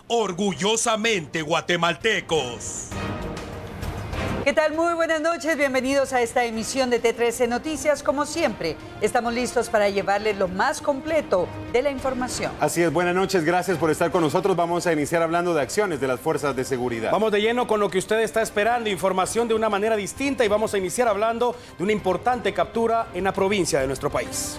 orgullosamente guatemaltecos. ¿Qué tal? Muy buenas noches, bienvenidos a esta emisión de T13 Noticias. Como siempre, estamos listos para llevarles lo más completo de la información. Así es, buenas noches, gracias por estar con nosotros. Vamos a iniciar hablando de acciones de las fuerzas de seguridad. Vamos de lleno con lo que usted está esperando, información de una manera distinta, y vamos a iniciar hablando de una importante captura en la provincia de nuestro país.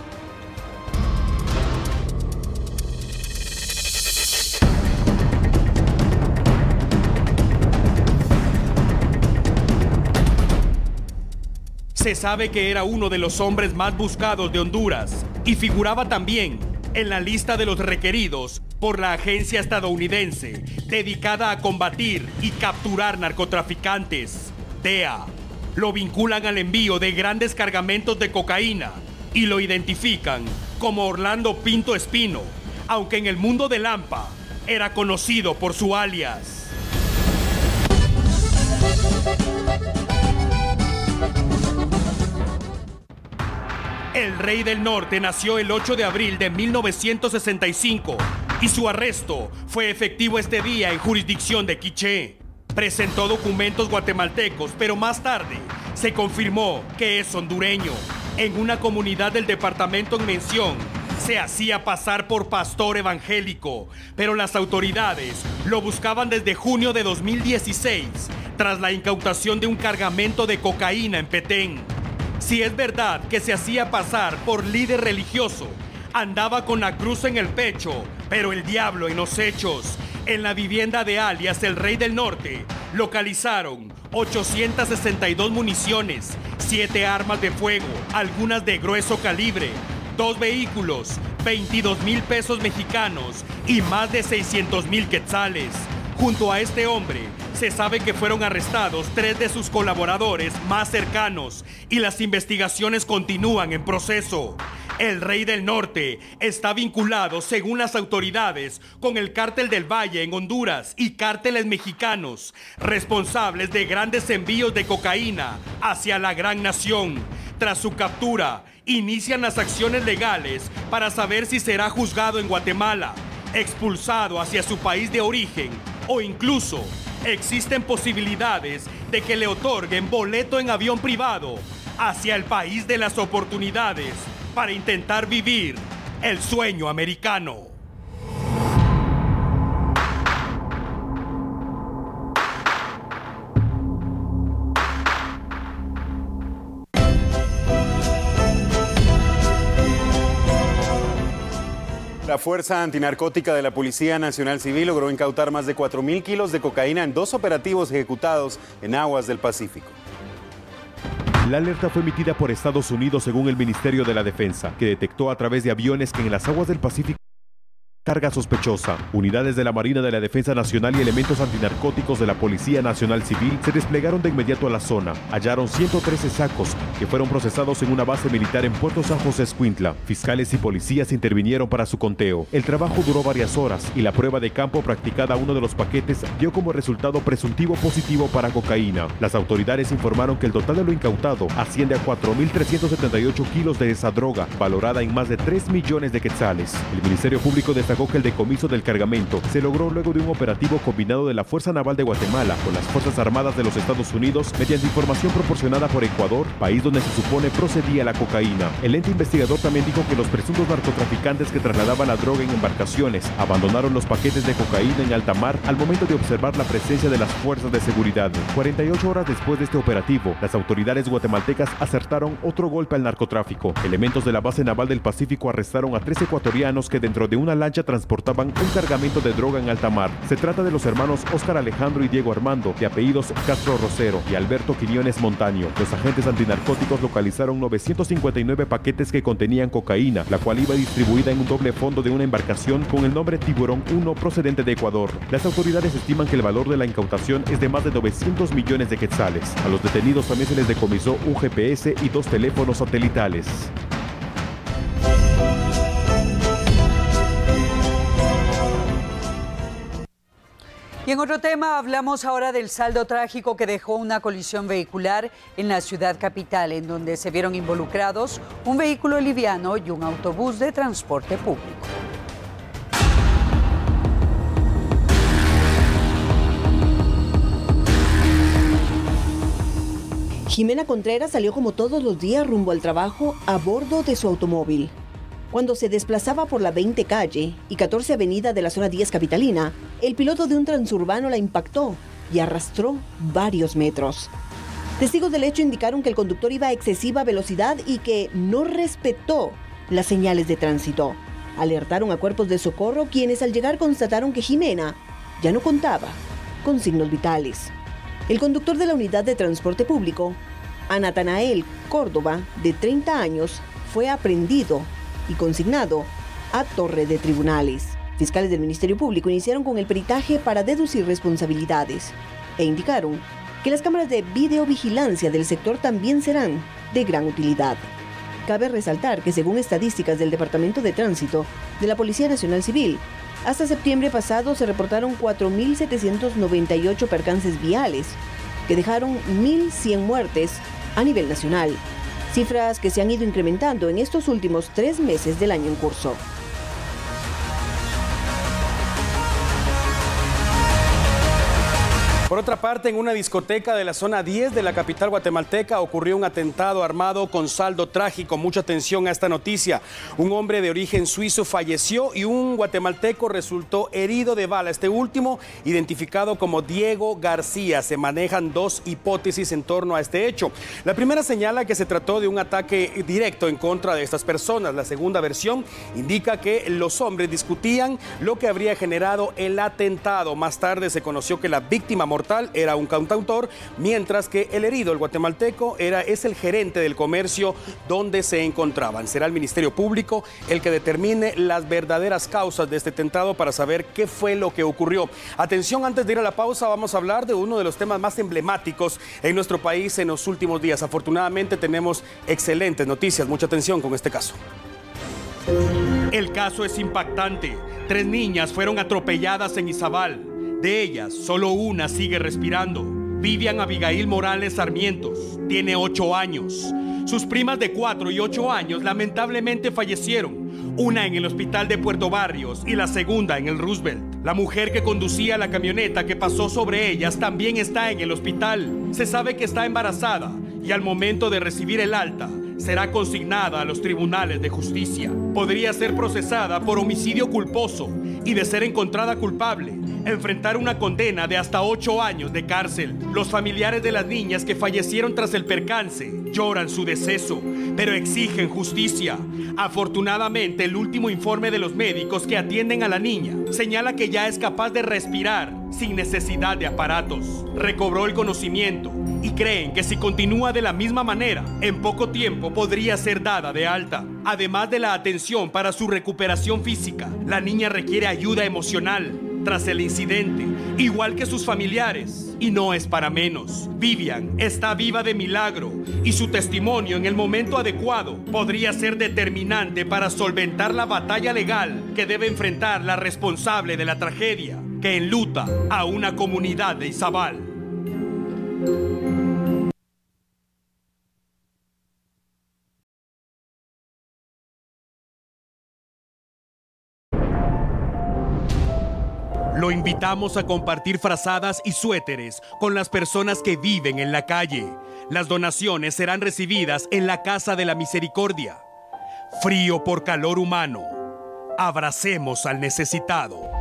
Se sabe que era uno de los hombres más buscados de Honduras y figuraba también en la lista de los requeridos por la agencia estadounidense dedicada a combatir y capturar narcotraficantes, DEA. Lo vinculan al envío de grandes cargamentos de cocaína y lo identifican como Orlando Pinto Espino, aunque en el mundo de Lampa era conocido por su alias. El Rey del Norte nació el 8 de abril de 1965 y su arresto fue efectivo este día en jurisdicción de Quiché. Presentó documentos guatemaltecos, pero más tarde se confirmó que es hondureño. En una comunidad del departamento en mención, se hacía pasar por pastor evangélico, pero las autoridades lo buscaban desde junio de 2016, tras la incautación de un cargamento de cocaína en Petén. Si es verdad que se hacía pasar por líder religioso, andaba con la cruz en el pecho, pero el diablo en los hechos. En la vivienda de alias El Rey del Norte, localizaron 862 municiones, 7 armas de fuego, algunas de grueso calibre, 2 vehículos, 22,000 pesos mexicanos y más de 600,000 quetzales. Junto a este hombre, se sabe que fueron arrestados 3 de sus colaboradores más cercanos y las investigaciones continúan en proceso. El Rey del Norte está vinculado, según las autoridades, con el Cártel del Valle en Honduras y cárteles mexicanos, responsables de grandes envíos de cocaína hacia la gran nación. Tras su captura, inician las acciones legales para saber si será juzgado en Guatemala, expulsado hacia su país de origen o incluso existen posibilidades de que le otorguen boleto en avión privado hacia el país de las oportunidades para intentar vivir el sueño americano. La Fuerza Antinarcótica de la Policía Nacional Civil logró incautar más de 4,000 kilos de cocaína en 2 operativos ejecutados en aguas del Pacífico. La alerta fue emitida por Estados Unidos según el Ministerio de la Defensa, que detectó a través de aviones que en las aguas del Pacífico carga sospechosa. Unidades de la Marina de la Defensa Nacional y elementos antinarcóticos de la Policía Nacional Civil se desplegaron de inmediato a la zona. Hallaron 113 sacos que fueron procesados en una base militar en Puerto San José, Escuintla. Fiscales y policías intervinieron para su conteo. El trabajo duró varias horas y la prueba de campo practicada a uno de los paquetes dio como resultado presuntivo positivo para cocaína. Las autoridades informaron que el total de lo incautado asciende a 4,378 kilos de esa droga, valorada en más de 3 millones de quetzales. El Ministerio Público destacó que el decomiso del cargamento se logró luego de un operativo combinado de la Fuerza Naval de Guatemala con las Fuerzas Armadas de los Estados Unidos mediante información proporcionada por Ecuador, país donde se supone procedía la cocaína. El ente investigador también dijo que los presuntos narcotraficantes que trasladaban la droga en embarcaciones abandonaron los paquetes de cocaína en alta mar al momento de observar la presencia de las fuerzas de seguridad. 48 horas después de este operativo, las autoridades guatemaltecas acertaron otro golpe al narcotráfico. Elementos de la base naval del Pacífico arrestaron a 3 ecuatorianos que dentro de una lancha transportaban un cargamento de droga en alta mar. Se trata de los hermanos Óscar Alejandro y Diego Armando, de apellidos Castro Rosero y Alberto Quiñones Montaño. Los agentes antinarcóticos localizaron 959 paquetes que contenían cocaína, la cual iba distribuida en un doble fondo de una embarcación con el nombre Tiburón 1 procedente de Ecuador. Las autoridades estiman que el valor de la incautación es de más de 900 millones de quetzales. A los detenidos también se les decomisó un GPS y 2 teléfonos satelitales. Y en otro tema hablamos ahora del saldo trágico que dejó una colisión vehicular en la ciudad capital, en donde se vieron involucrados un vehículo liviano y un autobús de transporte público. Jimena Contreras salió como todos los días rumbo al trabajo a bordo de su automóvil. Cuando se desplazaba por la 20 calle y 14 avenida de la zona 10 capitalina, el piloto de un transurbano la impactó y arrastró varios metros. Testigos del hecho indicaron que el conductor iba a excesiva velocidad y que no respetó las señales de tránsito. Alertaron a cuerpos de socorro, quienes al llegar constataron que Jimena ya no contaba con signos vitales. El conductor de la unidad de transporte público, Natanael Córdoba, de 30 años, fue aprehendido y consignado a torre de tribunales. Fiscales del Ministerio Público iniciaron con el peritaje para deducir responsabilidades e indicaron que las cámaras de videovigilancia del sector también serán de gran utilidad. Cabe resaltar que según estadísticas del Departamento de Tránsito de la Policía Nacional Civil, hasta septiembre pasado se reportaron 4.798 percances viales, que dejaron 1.100 muertes a nivel nacional, cifras que se han ido incrementando en estos últimos 3 meses del año en curso. Por otra parte, en una discoteca de la zona 10 de la capital guatemalteca ocurrió un atentado armado con saldo trágico. Mucha atención a esta noticia. Un hombre de origen suizo falleció y un guatemalteco resultó herido de bala. Este último, identificado como Diego García. Se manejan 2 hipótesis en torno a este hecho. La primera señala que se trató de un ataque directo en contra de estas personas. La segunda versión indica que los hombres discutían lo que habría generado el atentado. Más tarde se conoció que la víctima mortal era un cantautor, mientras que el herido, el guatemalteco, es el gerente del comercio donde se encontraban. Será el Ministerio Público el que determine las verdaderas causas de este atentado para saber qué fue lo que ocurrió. Atención, antes de ir a la pausa vamos a hablar de uno de los temas más emblemáticos en nuestro país en los últimos días. Afortunadamente tenemos excelentes noticias. Mucha atención con este caso. El caso es impactante. 3 niñas fueron atropelladas en Izabal. De ellas, solo una sigue respirando. Vivian Abigail Morales Sarmientos tiene 8 años. Sus primas de 4 y 8 años lamentablemente fallecieron. Una en el hospital de Puerto Barrios y la segunda en el Roosevelt. La mujer que conducía la camioneta que pasó sobre ellas también está en el hospital. Se sabe que está embarazada y al momento de recibir el alta, será consignada a los tribunales de justicia. Podría ser procesada por homicidio culposo y, de ser encontrada culpable, enfrentar una condena de hasta 8 años de cárcel. Los familiares de las niñas que fallecieron tras el percance lloran su deceso, pero exigen justicia. Afortunadamente, el último informe de los médicos que atienden a la niña señala que ya es capaz de respirar sin necesidad de aparatos. Recobró el conocimiento y creen que si continúa de la misma manera, en poco tiempo podría ser dada de alta. Además de la atención para su recuperación física, la niña requiere ayuda emocional tras el incidente, igual que sus familiares. Y no es para menos. Vivian está viva de milagro y su testimonio en el momento adecuado podría ser determinante para solventar la batalla legal que debe enfrentar la responsable de la tragedia que enluta a una comunidad de Izabal. Lo invitamos a compartir frazadas y suéteres con las personas que viven en la calle. Las donaciones serán recibidas en la Casa de la Misericordia. Frío por calor humano. Abracemos al necesitado.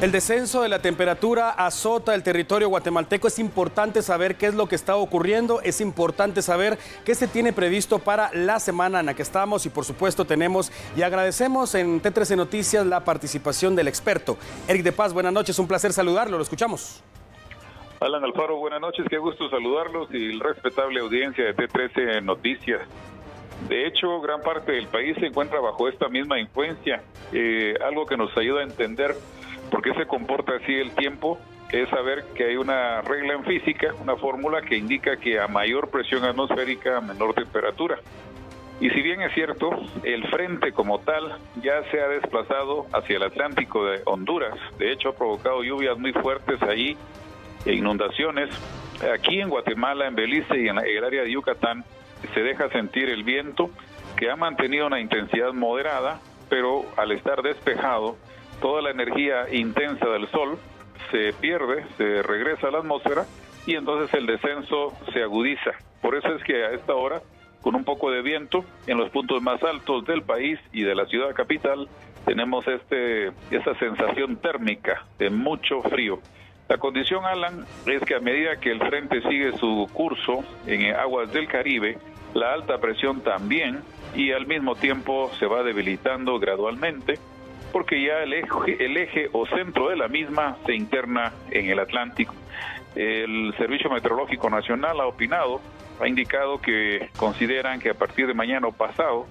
El descenso de la temperatura azota el territorio guatemalteco. Es importante saber qué es lo que está ocurriendo, es importante saber qué se tiene previsto para la semana en la que estamos y por supuesto tenemos y agradecemos en T13 Noticias la participación del experto. Eric de Paz, buenas noches, un placer saludarlo, lo escuchamos. Alan Alfaro, buenas noches, qué gusto saludarlos y el respetable audiencia de T13 Noticias. De hecho, gran parte del país se encuentra bajo esta misma influencia, algo que nos ayuda a entender por qué se comporta así el tiempo, es saber que hay una regla en física, una fórmula que indica que a mayor presión atmosférica, menor temperatura. Y si bien es cierto, el frente como tal ya se ha desplazado hacia el Atlántico de Honduras, de hecho ha provocado lluvias muy fuertes allí e inundaciones. Aquí en Guatemala, en Belice y en el área de Yucatán se deja sentir el viento, que ha mantenido una intensidad moderada, pero al estar despejado, toda la energía intensa del sol se pierde, se regresa a la atmósfera y entonces el descenso se agudiza. Por eso es que a esta hora, con un poco de viento en los puntos más altos del país y de la ciudad capital, tenemos esa sensación térmica de mucho frío. La condición, Alan, es que a medida que el frente sigue su curso en aguas del Caribe, la alta presión también, y al mismo tiempo se va debilitando gradualmente, porque ya el eje o centro de la misma se interna en el Atlántico. El Servicio Meteorológico Nacional ha indicado que consideran que a partir de mañana o pasado,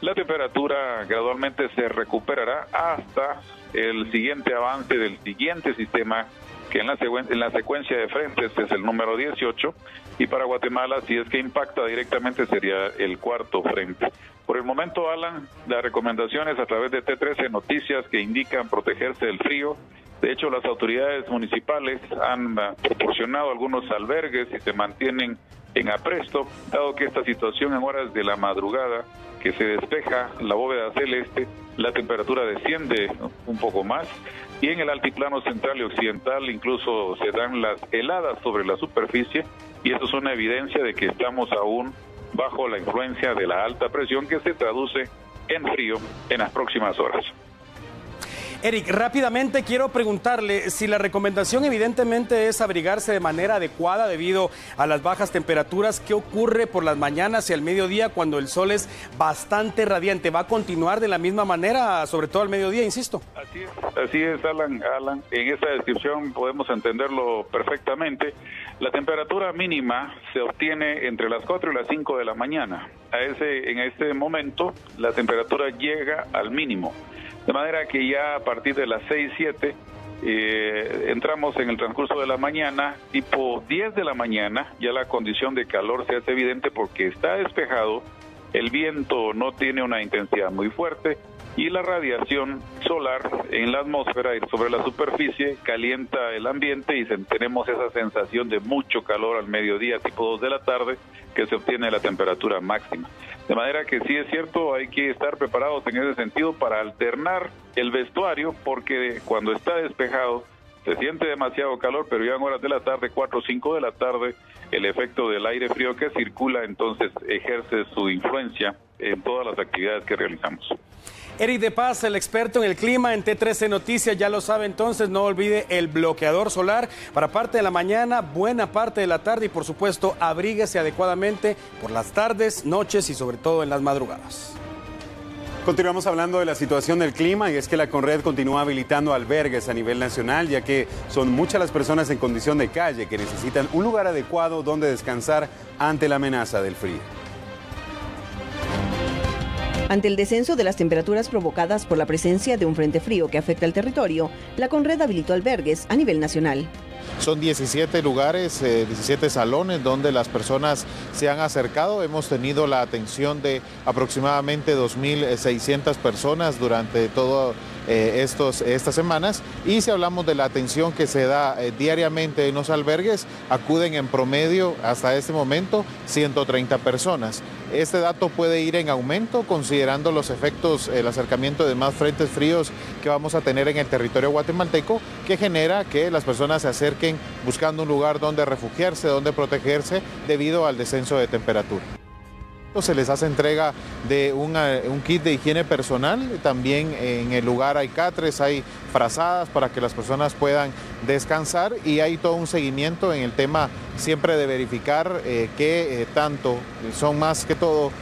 la temperatura gradualmente se recuperará hasta el siguiente avance del siguiente sistema, que en la secuencia de frentes es el número 18, y para Guatemala, si es que impacta directamente, sería el cuarto frente. Por el momento, Alan, las recomendaciones a través de T13 Noticias que indican protegerse del frío. De hecho, las autoridades municipales han proporcionado algunos albergues y se mantienen en apresto, dado que esta situación en horas de la madrugada, que se despeja la bóveda celeste, la temperatura desciende un poco más, y en el altiplano central y occidental incluso se dan las heladas sobre la superficie, y eso es una evidencia de que estamos aún bajo la influencia de la alta presión, que se traduce en frío en las próximas horas. Eric, rápidamente quiero preguntarle si la recomendación evidentemente es abrigarse de manera adecuada debido a las bajas temperaturas. ¿Qué ocurre por las mañanas y al mediodía cuando el sol es bastante radiante? ¿Va a continuar de la misma manera, sobre todo al mediodía, insisto? Así es, Alan. En esta descripción podemos entenderlo perfectamente. La temperatura mínima se obtiene entre las 4 y las 5 de la mañana. En este momento la temperatura llega al mínimo. De manera que ya a partir de las 6, 7, entramos en el transcurso de la mañana, tipo 10 de la mañana, ya la condición de calor se hace evidente porque está despejado, el viento no tiene una intensidad muy fuerte y la radiación solar en la atmósfera y sobre la superficie calienta el ambiente y tenemos esa sensación de mucho calor al mediodía, tipo 2 de la tarde, que se obtiene la temperatura máxima. De manera que sí es cierto, hay que estar preparados en ese sentido para alternar el vestuario, porque cuando está despejado se siente demasiado calor, pero ya en horas de la tarde, 4 o 5 de la tarde, el efecto del aire frío que circula entonces ejerce su influencia en todas las actividades que realizamos. Eric de Paz, el experto en el clima en T13 Noticias, ya lo sabe entonces, no olvide el bloqueador solar para parte de la mañana, buena parte de la tarde y por supuesto abríguese adecuadamente por las tardes, noches y sobre todo en las madrugadas. Continuamos hablando de la situación del clima y es que la Conred continúa habilitando albergues a nivel nacional, ya que son muchas las personas en condición de calle que necesitan un lugar adecuado donde descansar ante la amenaza del frío. Ante el descenso de las temperaturas provocadas por la presencia de un frente frío que afecta al territorio, la Conred habilitó albergues a nivel nacional. Son 17 lugares, 17 salones donde las personas se han acercado. Hemos tenido la atención de aproximadamente 2.600 personas durante todas estas semanas. Y si hablamos de la atención que se da diariamente en los albergues, acuden en promedio hasta este momento 130 personas. Este dato puede ir en aumento considerando los efectos, el acercamiento de más frentes fríos que vamos a tener en el territorio guatemalteco, que genera que las personas se acerquen buscando un lugar donde refugiarse, donde protegerse debido al descenso de temperatura. Se les hace entrega de un kit de higiene personal, también en el lugar hay catres, hay frazadas para que las personas puedan descansar y hay todo un seguimiento en el tema siempre de verificar que tanto son más que todo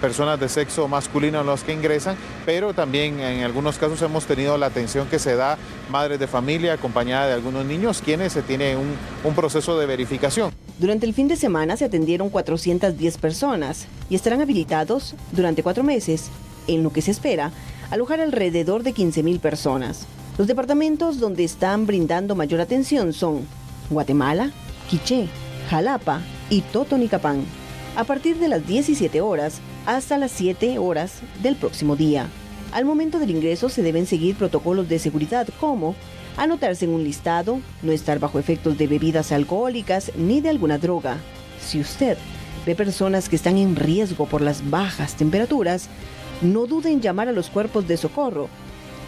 personas de sexo masculino los que ingresan, pero también en algunos casos hemos tenido la atención que se da madres de familia acompañada de algunos niños quienes se tiene un proceso de verificación. Durante el fin de semana se atendieron 410 personas y estarán habilitados durante 4 meses, en lo que se espera alojar alrededor de 15.000 personas. Los departamentos donde están brindando mayor atención son Guatemala, Quiché, Jalapa y Totonicapán, a partir de las 17 horas hasta las 7 horas del próximo día. Al momento del ingreso se deben seguir protocolos de seguridad como anotarse en un listado, no estar bajo efectos de bebidas alcohólicas ni de alguna droga. Si usted ve personas que están en riesgo por las bajas temperaturas, no dude en llamar a los cuerpos de socorro.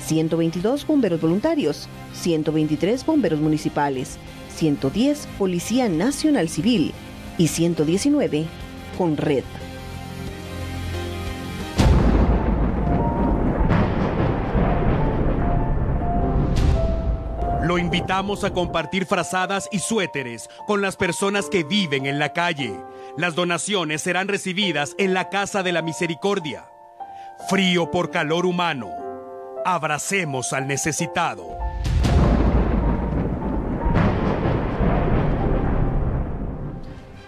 122 bomberos voluntarios, 123 bomberos municipales, 110 Policía Nacional Civil y 119 con red. Lo invitamos a compartir frazadas y suéteres con las personas que viven en la calle. Las donaciones serán recibidas en la Casa de la Misericordia. Frío por calor humano. Abracemos al necesitado.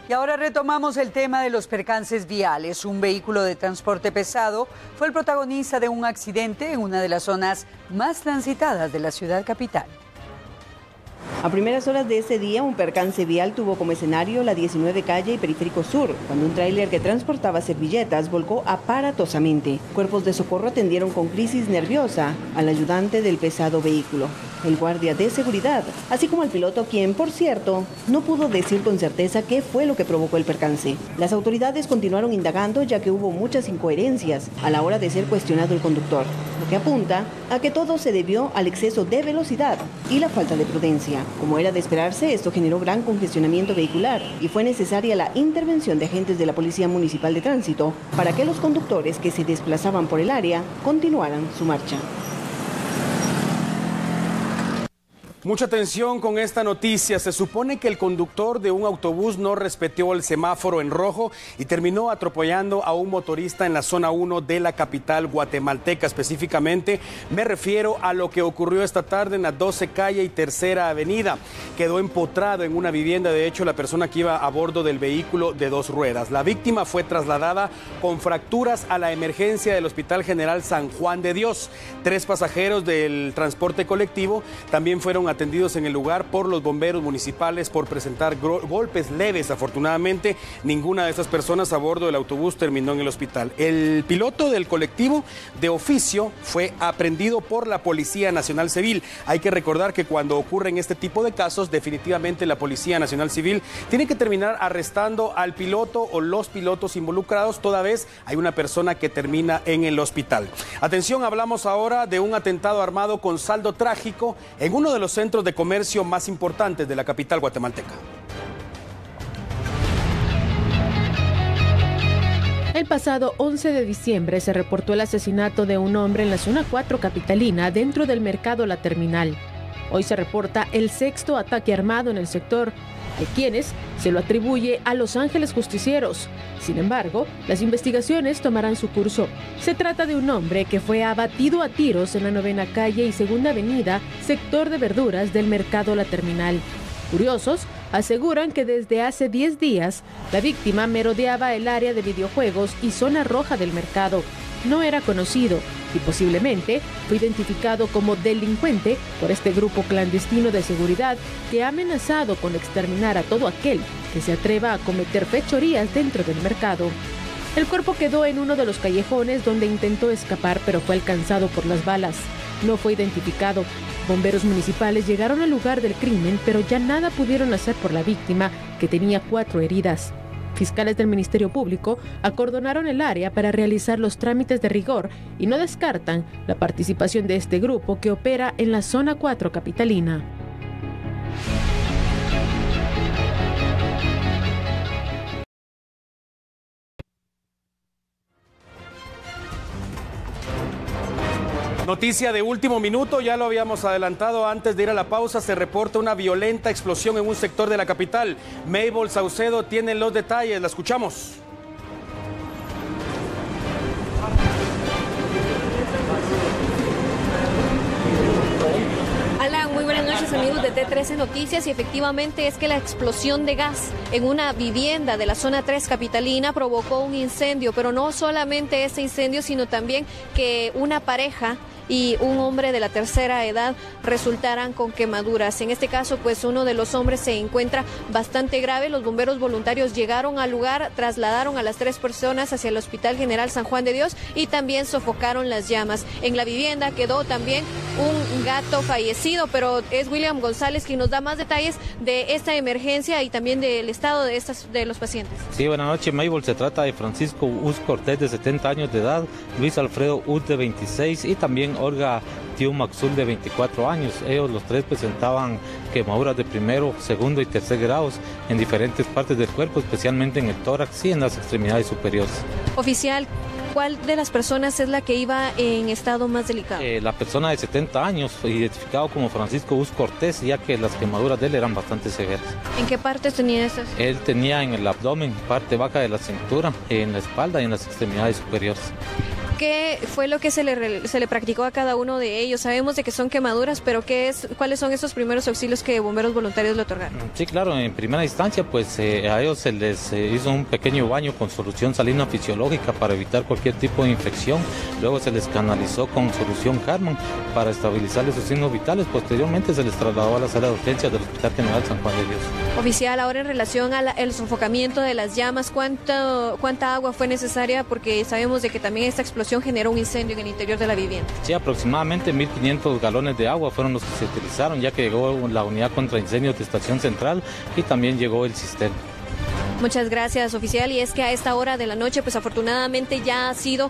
Y ahora retomamos el tema de los percances viales. Un vehículo de transporte pesado fue el protagonista de un accidente en una de las zonas más transitadas de la ciudad capital. A primeras horas de ese día, un percance vial tuvo como escenario la 19 calle y Periférico Sur, cuando un tráiler que transportaba servilletas volcó aparatosamente. Cuerpos de socorro atendieron con crisis nerviosa al ayudante del pesado vehículo, el guardia de seguridad, así como al piloto, quien, por cierto, no pudo decir con certeza qué fue lo que provocó el percance. Las autoridades continuaron indagando, ya que hubo muchas incoherencias a la hora de ser cuestionado el conductor, lo que apunta a que todo se debió al exceso de velocidad y la falta de prudencia. Como era de esperarse, esto generó gran congestionamiento vehicular y fue necesaria la intervención de agentes de la Policía Municipal de Tránsito para que los conductores que se desplazaban por el área continuaran su marcha. Mucha atención con esta noticia. Se supone que el conductor de un autobús no respetó el semáforo en rojo y terminó atropellando a un motorista en la zona 1 de la capital guatemalteca. Específicamente me refiero a lo que ocurrió esta tarde en la 12 calle y Tercera Avenida. Quedó empotrado en una vivienda, de hecho, la persona que iba a bordo del vehículo de 2 ruedas. La víctima fue trasladada con fracturas a la emergencia del Hospital General San Juan de Dios. 3 pasajeros del transporte colectivo también fueron atendidos en el lugar por los bomberos municipales por presentar golpes leves. Afortunadamente, ninguna de estas personas a bordo del autobús terminó en el hospital. El piloto del colectivo de oficio fue aprehendido por la Policía Nacional Civil. Hay que recordar que cuando ocurren este tipo de casos, definitivamente la Policía Nacional Civil tiene que terminar arrestando al piloto o los pilotos involucrados, toda vez hay una persona que termina en el hospital. Atención, hablamos ahora de un atentado armado con saldo trágico en uno de los centros de comercio más importantes de la capital guatemalteca. El pasado 11 de diciembre se reportó el asesinato de un hombre en la zona 4 capitalina dentro del mercado La Terminal. Hoy se reporta el 6º ataque armado en el sector. Hay quienes se lo atribuye a Los Ángeles Justicieros. Sin embargo, las investigaciones tomarán su curso. Se trata de un hombre que fue abatido a tiros en la 9ª calle y 2ª avenida, sector de verduras del mercado La Terminal. Curiosos aseguran que desde hace 10 días la víctima merodeaba el área de videojuegos y zona roja del mercado. No era conocido y posiblemente fue identificado como delincuente por este grupo clandestino de seguridad que ha amenazado con exterminar a todo aquel que se atreva a cometer fechorías dentro del mercado. El cuerpo quedó en uno de los callejones donde intentó escapar, pero fue alcanzado por las balas. No fue identificado. Bomberos municipales llegaron al lugar del crimen, pero ya nada pudieron hacer por la víctima, que tenía 4 heridas. Fiscales del Ministerio Público acordonaron el área para realizar los trámites de rigor y no descartan la participación de este grupo que opera en la zona 4 capitalina. Noticia de último minuto, ya lo habíamos adelantado antes de ir a la pausa, se reporta una violenta explosión en un sector de la capital. Mabel Saucedo tiene los detalles, la escuchamos. Alan, muy buenas noches amigos de T13 Noticias, y efectivamente es que la explosión de gas en una vivienda de la zona 3 capitalina provocó un incendio, pero no solamente ese incendio, sino también que una pareja y un hombre de la tercera edad resultaran con quemaduras. En este caso, pues uno de los hombres se encuentra bastante grave. Los bomberos voluntarios llegaron al lugar, trasladaron a las 3 personas hacia el Hospital General San Juan de Dios y también sofocaron las llamas. En la vivienda quedó también un gato fallecido, pero es William González quien nos da más detalles de esta emergencia y también del estado de los pacientes. Sí, buenas noches, Mabel. Se trata de Francisco Uz Cortés, de 70 años de edad, Luis Alfredo Uz, de 26, y también Olga tío Maxul de 24 años. Ellos los tres presentaban quemaduras de primero, segundo y tercer grados en diferentes partes del cuerpo, especialmente en el tórax y en las extremidades superiores. Oficial, ¿cuál de las personas es la que iba en estado más delicado? La persona de 70 años, identificado como Francisco Bus Cortés, ya que las quemaduras de él eran bastante severas. ¿En qué partes tenía esas? Él tenía en el abdomen, parte baja de la cintura, en la espalda y en las extremidades superiores. ¿Qué fue lo que se le practicó a cada uno de ellos? Sabemos de que son quemaduras, pero ¿cuáles son esos primeros auxilios que bomberos voluntarios le otorgaron? Sí, claro, en primera instancia pues a ellos se les hizo un pequeño baño con solución salina fisiológica para evitar cualquier tipo de infección. Luego se les canalizó con solución Harman para estabilizarles sus signos vitales. Posteriormente se les trasladó a la sala de urgencias del Hospital General San Juan de Dios. Oficial, ahora en relación al sofocamiento de las llamas, ¿cuánta agua fue necesaria? Porque sabemos de que también esta explosión generó un incendio en el interior de la vivienda. Sí, aproximadamente 1.500 galones de agua fueron los que se utilizaron, ya que llegó la unidad contra incendios de Estación Central y también llegó el cisterna. Muchas gracias, oficial. Y es que a esta hora de la noche, pues afortunadamente ya ha sido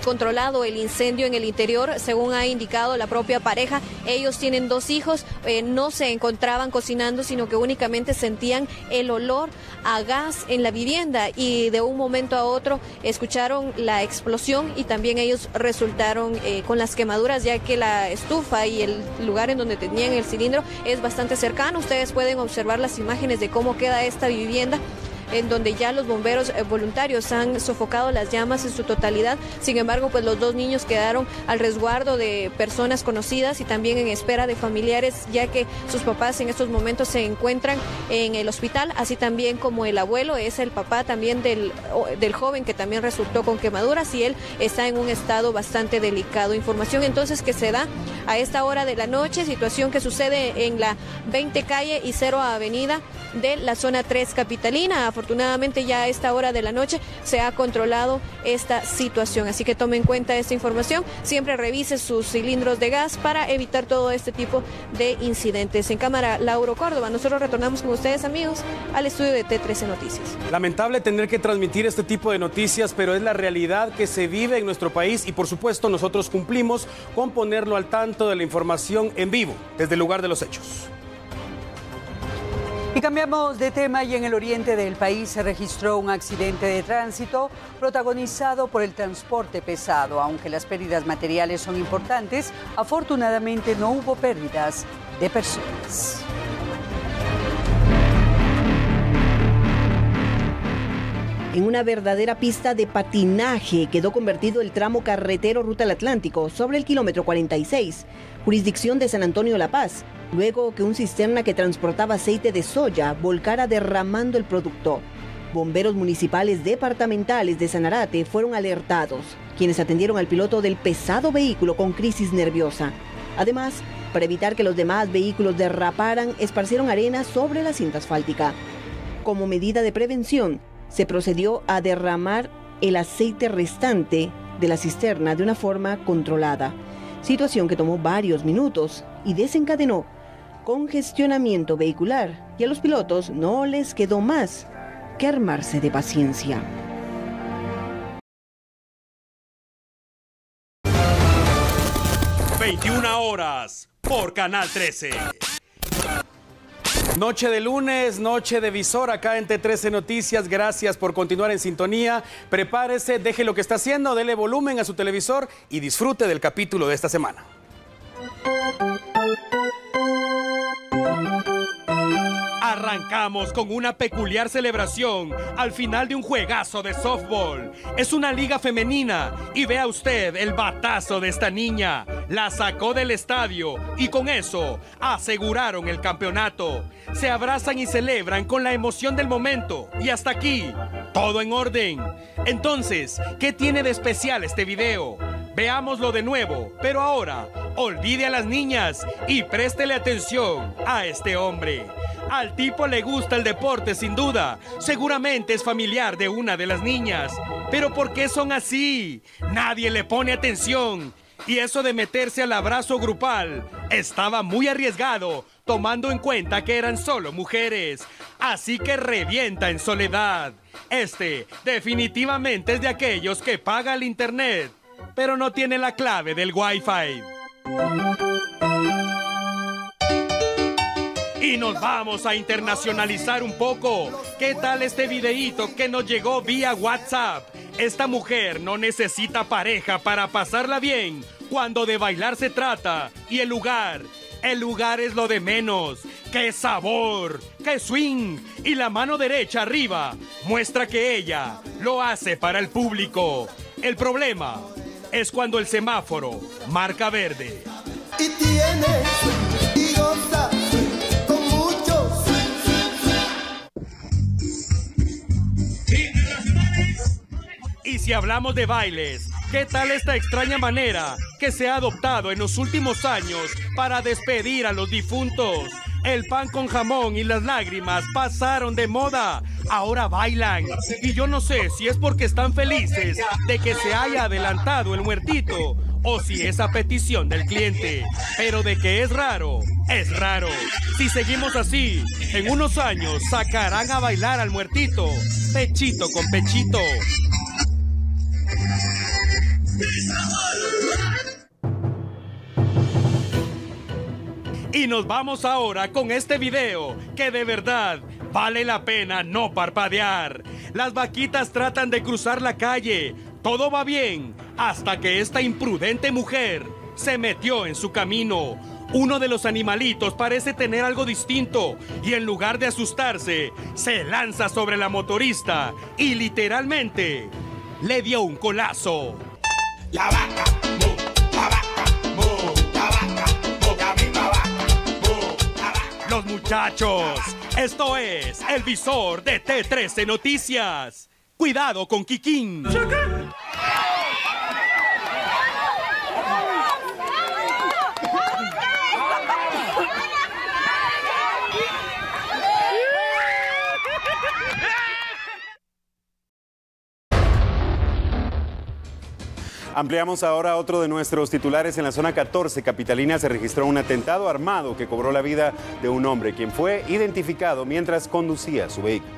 controlado el incendio en el interior, según ha indicado la propia pareja. Ellos tienen 2 hijos, no se encontraban cocinando, sino que únicamente sentían el olor a gas en la vivienda y de un momento a otro escucharon la explosión y también ellos resultaron con las quemaduras, ya que la estufa y el lugar en donde tenían el cilindro es bastante cercano. Ustedes pueden observar las imágenes de cómo queda esta vivienda, en donde ya los bomberos voluntarios han sofocado las llamas en su totalidad. Sin embargo, pues los 2 niños quedaron al resguardo de personas conocidas y también en espera de familiares, ya que sus papás en estos momentos se encuentran en el hospital, así también como el abuelo, es el papá también del joven que también resultó con quemaduras y él está en un estado bastante delicado. Información entonces que se da a esta hora de la noche, situación que sucede en la 20 calle y 0 avenida de la zona 3 capitalina. Afortunadamente ya a esta hora de la noche se ha controlado esta situación, así que tome en cuenta esta información, siempre revise sus cilindros de gas para evitar todo este tipo de incidentes. En cámara, Lauro Córdoba. Nosotros retornamos con ustedes, amigos, al estudio de T13 Noticias. Lamentable tener que transmitir este tipo de noticias, pero es la realidad que se vive en nuestro país y por supuesto nosotros cumplimos con ponerlo al tanto de la información en vivo desde el lugar de los hechos. Y cambiamos de tema y en el oriente del país se registró un accidente de tránsito protagonizado por el transporte pesado. Aunque las pérdidas materiales son importantes, afortunadamente no hubo pérdidas de personas. En una verdadera pista de patinaje quedó convertido el tramo carretero Ruta al Atlántico sobre el kilómetro 46, jurisdicción de San Antonio La Paz, luego que un cisterna que transportaba aceite de soya volcara derramando el producto. Bomberos municipales departamentales de Sanarate fueron alertados, quienes atendieron al piloto del pesado vehículo con crisis nerviosa. Además, para evitar que los demás vehículos derraparan, esparcieron arena sobre la cinta asfáltica. Como medida de prevención, se procedió a derramar el aceite restante de la cisterna de una forma controlada, situación que tomó varios minutos y desencadenó congestionamiento vehicular, y a los pilotos no les quedó más que armarse de paciencia. ...21 por Canal 13. Noche de lunes, noche de visor acá en T13 Noticias. Gracias por continuar en sintonía. Prepárese, deje lo que está haciendo, dele volumen a su televisor y disfrute del capítulo de esta semana. Arrancamos con una peculiar celebración al final de un juegazo de softball. Es una liga femenina y vea usted el batazo de esta niña. La sacó del estadio y con eso aseguraron el campeonato. Se abrazan y celebran con la emoción del momento. Y hasta aquí, todo en orden. Entonces, ¿qué tiene de especial este video? Veámoslo de nuevo, pero ahora, olvide a las niñas y préstele atención a este hombre. Al tipo le gusta el deporte sin duda, seguramente es familiar de una de las niñas. Pero ¿por qué son así? Nadie le pone atención. Y eso de meterse al abrazo grupal estaba muy arriesgado, tomando en cuenta que eran solo mujeres. Así que revienta en soledad. Este definitivamente es de aquellos que paga el internet, pero no tiene la clave del Wi-Fi. Y nos vamos a internacionalizar un poco. ¿Qué tal este videíto que nos llegó vía WhatsApp? Esta mujer no necesita pareja para pasarla bien cuando de bailar se trata. Y el lugar es lo de menos. ¡Qué sabor! ¡Qué swing! Y la mano derecha arriba muestra que ella lo hace para el público. El problema es cuando el semáforo marca verde. Y tienes y goza con muchos. Y si hablamos de bailes, ¿qué tal esta extraña manera que se ha adoptado en los últimos años para despedir a los difuntos? El pan con jamón y las lágrimas pasaron de moda. Ahora bailan. Y yo no sé si es porque están felices de que se haya adelantado el muertito o si es a petición del cliente. Pero de que es raro, es raro. Si seguimos así, en unos años sacarán a bailar al muertito, pechito con pechito. Y nos vamos ahora con este video que de verdad vale la pena no parpadear. Las vaquitas tratan de cruzar la calle. Todo va bien hasta que esta imprudente mujer se metió en su camino. Uno de los animalitos parece tener algo distinto y en lugar de asustarse, se lanza sobre la motorista y literalmente le dio un colazo. La vaca, la vaca, la vaca, la misma vaca, la vaca. Los muchachos, esto es el visor de T13 Noticias. Cuidado con Kikín. Ampliamos ahora otro de nuestros titulares. En la zona 14 capitalina se registró un atentado armado que cobró la vida de un hombre, quien fue identificado mientras conducía su vehículo.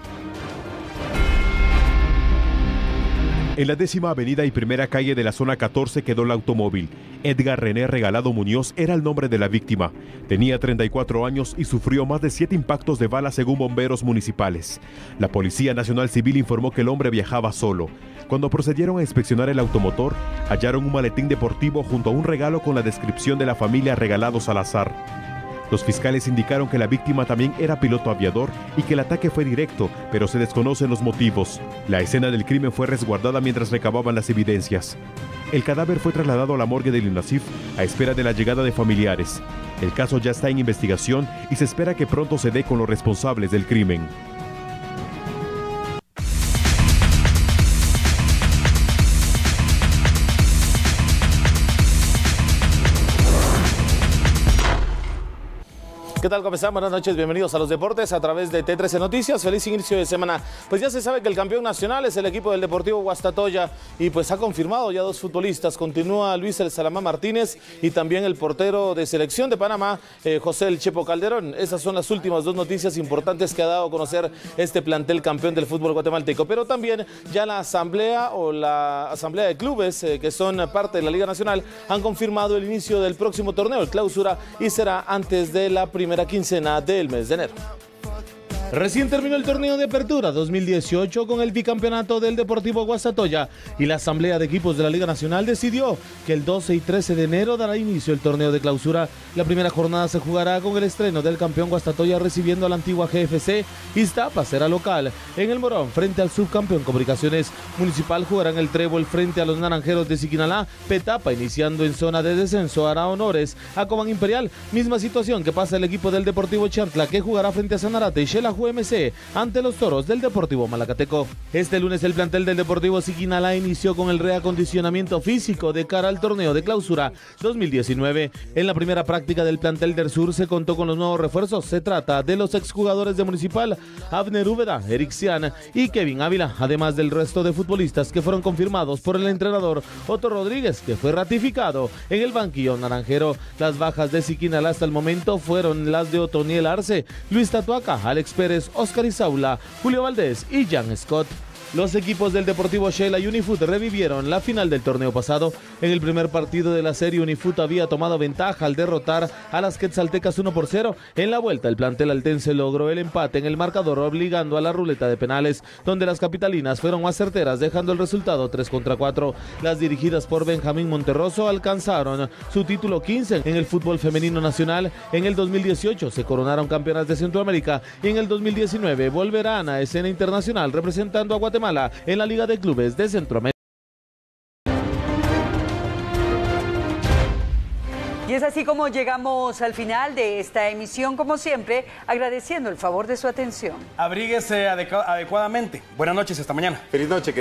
En la 10ª avenida y primera calle de la zona 14 quedó el automóvil. Edgar René Regalado Muñoz era el nombre de la víctima. Tenía 34 años y sufrió más de 7 impactos de bala según bomberos municipales. La Policía Nacional Civil informó que el hombre viajaba solo. Cuando procedieron a inspeccionar el automotor, hallaron un maletín deportivo junto a un regalo con la descripción de la familia Regalado Salazar. Los fiscales indicaron que la víctima también era piloto aviador y que el ataque fue directo, pero se desconocen los motivos. La escena del crimen fue resguardada mientras recababan las evidencias. El cadáver fue trasladado a la morgue del INASIF a espera de la llegada de familiares. El caso ya está en investigación y se espera que pronto se dé con los responsables del crimen. ¿Qué tal? ¿Cómo están? Buenas noches, bienvenidos a los deportes a través de T13 Noticias. Feliz inicio de semana. Pues ya se sabe que el campeón nacional es el equipo del Deportivo Guastatoya y pues ha confirmado ya 2 futbolistas. Continúa Luis El Salamá Martínez y también el portero de selección de Panamá, José El Chepo Calderón. Esas son las últimas 2 noticias importantes que ha dado a conocer este plantel campeón del fútbol guatemalteco. Pero también ya la asamblea o la asamblea de clubes que son parte de la Liga Nacional han confirmado el inicio del próximo torneo, el clausura, y será antes de la primera quincena del mes de enero. Recién terminó el torneo de apertura 2018 con el bicampeonato del Deportivo Guastatoya y la asamblea de equipos de la Liga Nacional decidió que el 12 y 13 de enero dará inicio el torneo de clausura. La primera jornada se jugará con el estreno del campeón Guastatoya recibiendo a la antigua GFC. Iztapa será local en el Morón frente al subcampeón Comunicaciones. Municipal jugará en el Trébol frente a los Naranjeros de Siquinalá. Petapa, iniciando en zona de descenso, hará honores a Cobán Imperial. Misma situación que pasa el equipo del Deportivo Chantla, que jugará frente a Sanarate y Xelajú MC ante los Toros del Deportivo Malacateco. Este lunes el plantel del Deportivo Siquinalá inició con el reacondicionamiento físico de cara al torneo de clausura 2019. En la primera práctica del plantel del Sur se contó con los nuevos refuerzos. Se trata de los exjugadores de Municipal, Abner Úbeda, Eric Cian y Kevin Ávila, además del resto de futbolistas que fueron confirmados por el entrenador Otto Rodríguez, que fue ratificado en el banquillo naranjero. Las bajas de Siquinalá hasta el momento fueron las de Otoniel Arce, Luis Tatuaca, Alex Pérez, Oscar Isaula, Julio Valdés y Jan Scott. Los equipos del Deportivo Shela y Unifoot revivieron la final del torneo pasado. En el primer partido de la serie, Unifoot había tomado ventaja al derrotar a las Quetzaltecas 1-0. En la vuelta, el plantel altense logró el empate en el marcador, obligando a la ruleta de penales, donde las capitalinas fueron más certeras, dejando el resultado 3-4. Las dirigidas por Benjamín Monterroso alcanzaron su título 15 en el fútbol femenino nacional. En el 2018 se coronaron campeonas de Centroamérica y en el 2019 volverán a escena internacional representando a Guatemala en la Liga de Clubes de Centroamérica. Y es así como llegamos al final de esta emisión, como siempre, agradeciendo el favor de su atención. Abríguese adecuadamente. Buenas noches, hasta mañana. Feliz noche.